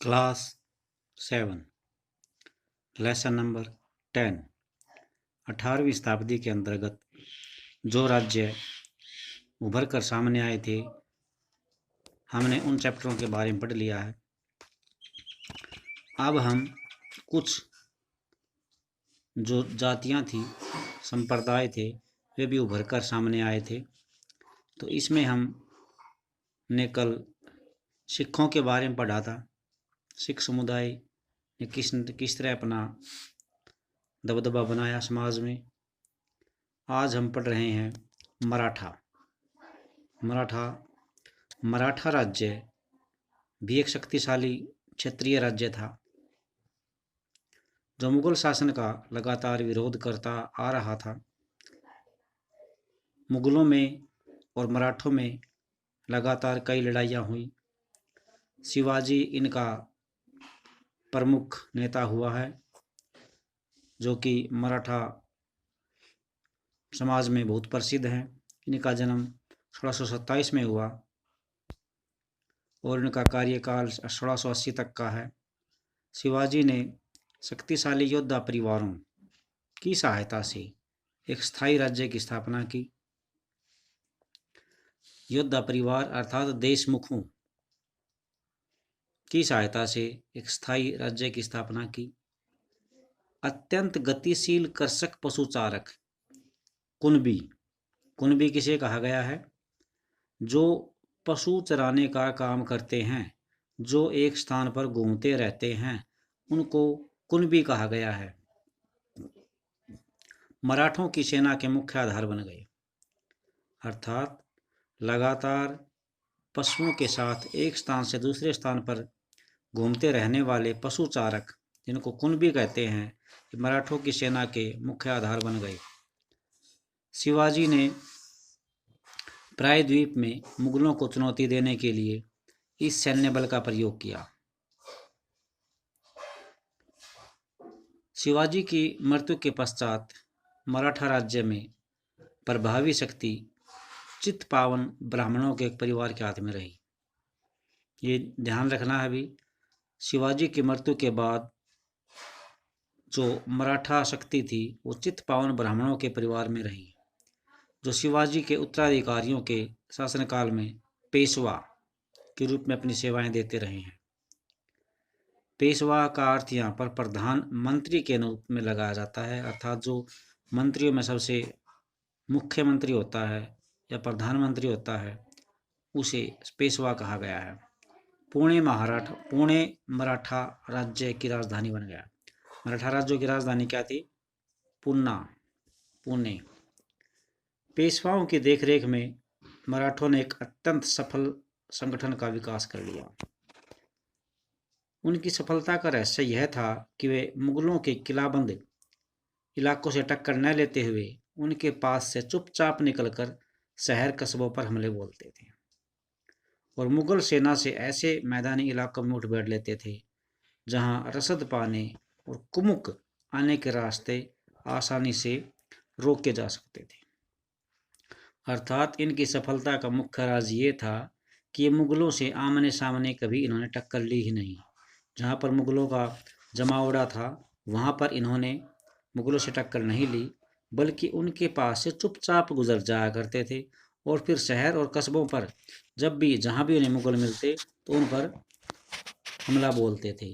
Class 7 lesson number 10। 18वीं शताब्दी के अंतर्गत जो राज्य उभर कर सामने आए थे, हमने उन चैप्टरों के बारे में पढ़ लिया है। अब हम कुछ जो जातियां थी, संप्रदाय थे, वे भी उभर कर सामने आए थे। तो इसमें हमने कल सिखों के बारे में पढ़ा था। सिख समुदाय ने किस तरह अपना दबदबा बनाया समाज में। आज हम पढ़ रहे हैं मराठा राज्य भी एक शक्तिशाली क्षेत्रीय राज्य था, जो मुगल शासन का लगातार विरोध करता आ रहा था। मुगलों में और मराठों में लगातार कई लड़ाइयाँ हुई। शिवाजी इनका प्रमुख नेता हुआ है, जो कि मराठा समाज में बहुत प्रसिद्ध हैं। इनका जन्म 1627 में हुआ और इनका कार्यकाल 1680 तक का है। शिवाजी ने शक्तिशाली योद्धा परिवारों की सहायता से एक स्थायी राज्य की स्थापना की। योद्धा परिवार अर्थात देशमुखों की सहायता से एक स्थायी राज्य की स्थापना की। अत्यंत गतिशील कृषक पशुचारक कुनबी किसे कहा गया है? जो पशु चराने का काम करते हैं, जो एक स्थान पर घूमते रहते हैं, उनको कुनबी कहा गया है। मराठों की सेना के मुख्य आधार बन गए, अर्थात लगातार पशुओं के साथ एक स्थान से दूसरे स्थान पर घूमते रहने वाले पशुचारक, जिनको कुनबी कहते हैं, मराठों की सेना के मुख्य आधार बन गए। शिवाजी ने प्रायद्वीप में मुगलों को चुनौती देने के लिए इस सैन्य बल का प्रयोग किया। शिवाजी की मृत्यु के पश्चात मराठा राज्य में प्रभावी शक्ति चित्पावन ब्राह्मणों के एक परिवार के हाथ में रही। ये ध्यान रखना है। अभी शिवाजी की मृत्यु के बाद जो मराठा शक्ति थी, वो चित्पावन ब्राह्मणों के परिवार में रही, जो शिवाजी के उत्तराधिकारियों के शासनकाल में पेशवा के रूप में अपनी सेवाएं देते रहे हैं। पेशवा का अर्थ यहाँ पर प्रधानमंत्री के रूप में लगाया जाता है, अर्थात जो मंत्रियों में सबसे मुख्यमंत्री होता है या प्रधानमंत्री होता है, उसे पेशवा कहा गया है। पुणे मराठा राज्य की राजधानी बन गया। मराठा राज्य की राजधानी क्या थी? पुणे। पेशवाओं की देखरेख में मराठों ने एक अत्यंत सफल संगठन का विकास कर लिया। उनकी सफलता का रहस्य यह था कि वे मुगलों के किलाबंद इलाकों से टक्कर न लेते हुए उनके पास से चुपचाप निकलकर शहर कस्बों पर हमले बोलते थे और मुगल सेना से ऐसे मैदानी इलाकों में उठ बैठ लेते थे जहां रसद पाने और कुमुक आने के रास्ते आसानी से रोके जा सकते थे। अर्थात इनकी सफलता का मुख्य राज ये था कि ये मुगलों से आमने सामने कभी इन्होंने टक्कर ली ही नहीं। जहाँ पर मुगलों का जमावड़ा था, वहाँ पर इन्होंने मुगलों से टक्कर नहीं ली, बल्कि उनके पास से चुपचाप गुजर जाया करते थे और फिर शहर और कस्बों पर जहाँ भी उन्हें मुगल मिलते तो उन पर हमला बोलते थे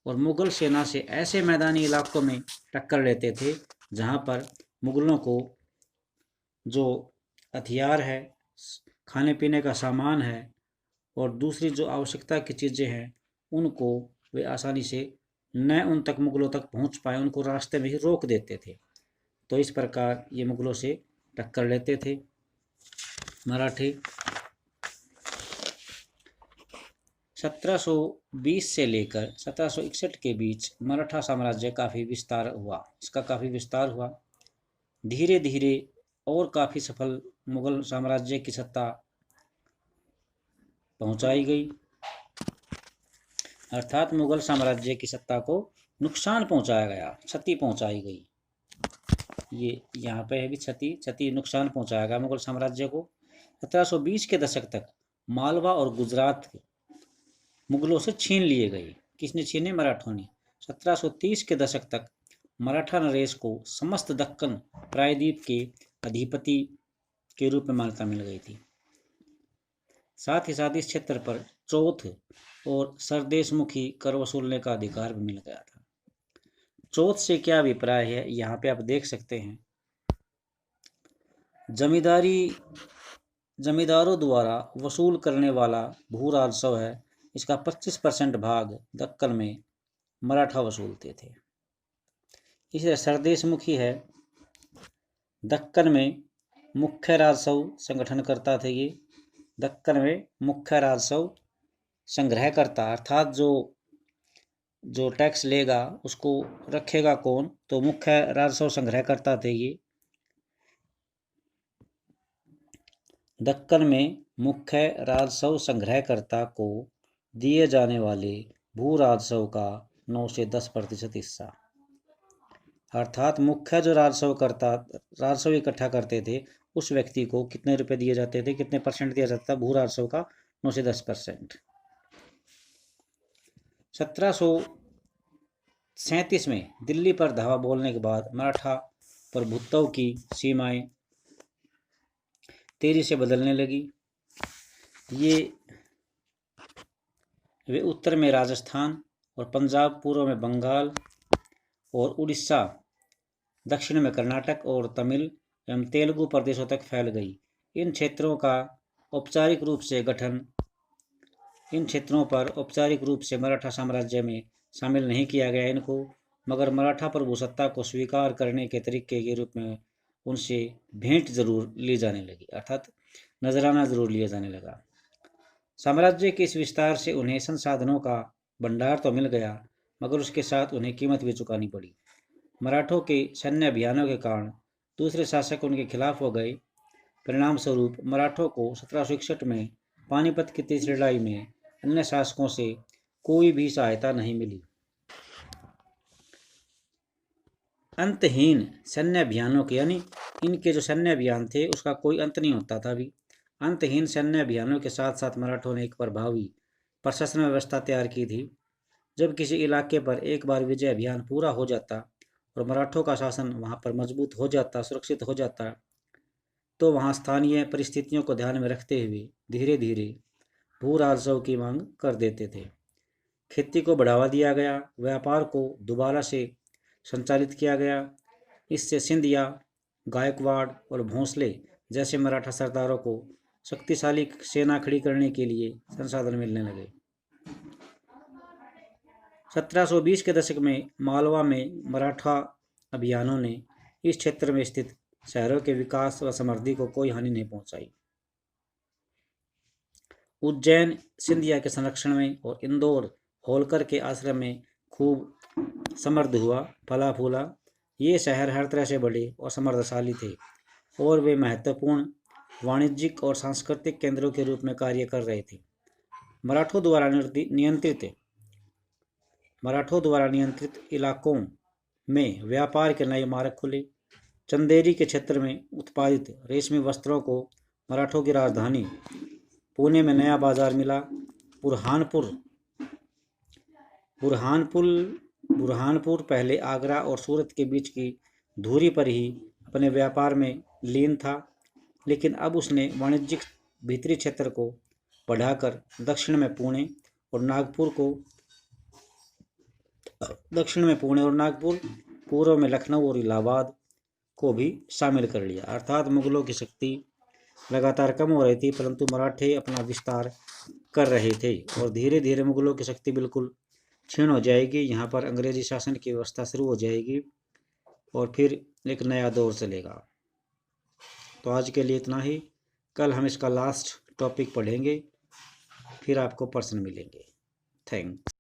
और मुगल सेना से ऐसे मैदानी इलाकों में टक्कर लेते थे जहाँ पर मुगलों को जो हथियार है, खाने पीने का सामान है और दूसरी जो आवश्यकता की चीज़ें हैं, उनको वे आसानी से न उन तक मुगलों तक पहुंच पाए, उनको रास्ते में ही रोक देते थे। तो इस प्रकार ये मुगलों से टक्कर लेते थे मराठी। 1720 से लेकर 1761 के बीच मराठा साम्राज्य इसका काफ़ी विस्तार हुआ। धीरे धीरे और काफ़ी सफल मुगल साम्राज्य की सत्ता पहुंचाई गई, अर्थात मुगल साम्राज्य की सत्ता को नुकसान पहुंचाया गया, क्षति पहुंचाई गई। ये यहाँ पे है भी क्षति नुकसान पहुंचाया गया मुगल साम्राज्य को। 1720 के दशक तक मालवा और गुजरात मुगलों से छीन लिए गए। किसने छीने? मराठों ने। 1730 के दशक तक मराठा नरेश को समस्त दक्कन प्रायद्वीप के अधिपति के रूप में मान्यता मिल गई थी। साथ ही साथ इस क्षेत्र पर चौथ और सरदेशमुखी कर वसूलने का अधिकार भी मिल गया था। चौथ से क्या अभिप्राय है यहाँ पे आप देख सकते हैं। जमींदारों द्वारा वसूल करने वाला भू राजस्व है, इसका 25% भाग दक्कन में मराठा वसूलते थे। इसे सरदेशमुखी है, दक्कन में मुख्य राजस्व संगठन करता थे। ये दक्कन में मुख्य राजस्व संग्रह करता, अर्थात जो टैक्स लेगा उसको रखेगा कौन? तो मुख्य राजस्व संग्रह करता थे ये। दक्कन में मुख्य राजस्व संग्रहकर्ता को दिए जाने वाले भू राजस्व का 9 से 10% हिस्सा, अर्थात मुख्य जो राजस्व इकट्ठा करते थे उस व्यक्ति को कितने रुपए दिए जाते थे, कितने परसेंट दिया जाता था? भू राजस्व का 9 से 10%। 1737 में दिल्ली पर धावा बोलने के बाद मराठा प्रभुत्व की सीमाएं तेजी से बदलने लगी। वे उत्तर में राजस्थान और पंजाब, पूर्व में बंगाल और उड़ीसा, दक्षिण में कर्नाटक और तमिल एवं तेलुगु प्रदेशों तक फैल गई। इन क्षेत्रों पर औपचारिक रूप से मराठा साम्राज्य में शामिल नहीं किया गया इनको, मगर मराठा प्रभुसत्ता को स्वीकार करने के तरीके के रूप में उनसे भेंट जरूर ली जाने लगी, अर्थात नजराना जरूर लिया जाने लगा। साम्राज्य के इस विस्तार से उन्हें संसाधनों का भंडार तो मिल गया, मगर उसके साथ उन्हें कीमत भी चुकानी पड़ी। मराठों के सैन्य अभियानों के कारण दूसरे शासक उनके खिलाफ हो गए। परिणाम स्वरूप मराठों को 1761 में पानीपत की तीसरी लड़ाई में अन्य शासकों से कोई भी सहायता नहीं मिली। अंतहीन सैन्य अभियानों के, यानी इनके जो सैन्य अभियान थे उसका कोई अंत नहीं होता था। अभी अंतहीन सैन्य अभियानों के साथ साथ मराठों ने एक प्रभावी प्रशासन व्यवस्था तैयार की थी। जब किसी इलाके पर एक बार विजय अभियान पूरा हो जाता और मराठों का शासन वहां पर मजबूत हो जाता, सुरक्षित हो जाता, तो वहां स्थानीय परिस्थितियों को ध्यान में रखते हुए धीरे धीरे भू राजस्व की मांग कर देते थे। खेती को बढ़ावा दिया गया, व्यापार को दोबारा से संचालित किया गया। इससे सिंधिया, गायकवाड़ और भोंसले जैसे मराठा सरदारों को शक्तिशाली सेना खड़ी करने के लिए संसाधन मिलने लगे। 1720 के दशक में मालवा में मराठा अभियानों ने इस क्षेत्र में स्थित शहरों के विकास व समृद्धि को कोई हानि नहीं पहुंचाई। उज्जैन सिंधिया के संरक्षण में और इंदौर होलकर के आश्रय में खूब समृद्ध हुआ, फला फूला। ये शहर हर तरह से बड़े और समृद्धशाली थे और वे महत्वपूर्ण वाणिज्यिक और सांस्कृतिक केंद्रों के रूप में कार्य कर रहे थे। मराठों द्वारा नियंत्रित इलाकों में व्यापार के नए मार्ग खुले। चंदेरी के क्षेत्र में उत्पादित रेशमी वस्त्रों को मराठों की राजधानी पुणे में नया बाजार मिला। बुरहानपुर पहले आगरा और सूरत के बीच की धुरी पर ही अपने व्यापार में लीन था, लेकिन अब उसने वाणिज्यिक भीतरी क्षेत्र को बढ़ाकर दक्षिण में पुणे और नागपुर, पूर्व में लखनऊ और इलाहाबाद को भी शामिल कर लिया। अर्थात मुगलों की शक्ति लगातार कम हो रही थी, परंतु मराठे अपना विस्तार कर रहे थे और धीरे धीरे मुगलों की शक्ति बिल्कुल क्षीण हो जाएगी। यहाँ पर अंग्रेजी शासन की व्यवस्था शुरू हो जाएगी और फिर एक नया दौर चलेगा। तो आज के लिए इतना ही। कल हम इसका लास्ट टॉपिक पढ़ेंगे, फिर आपको प्रश्न मिलेंगे। थैंक्स।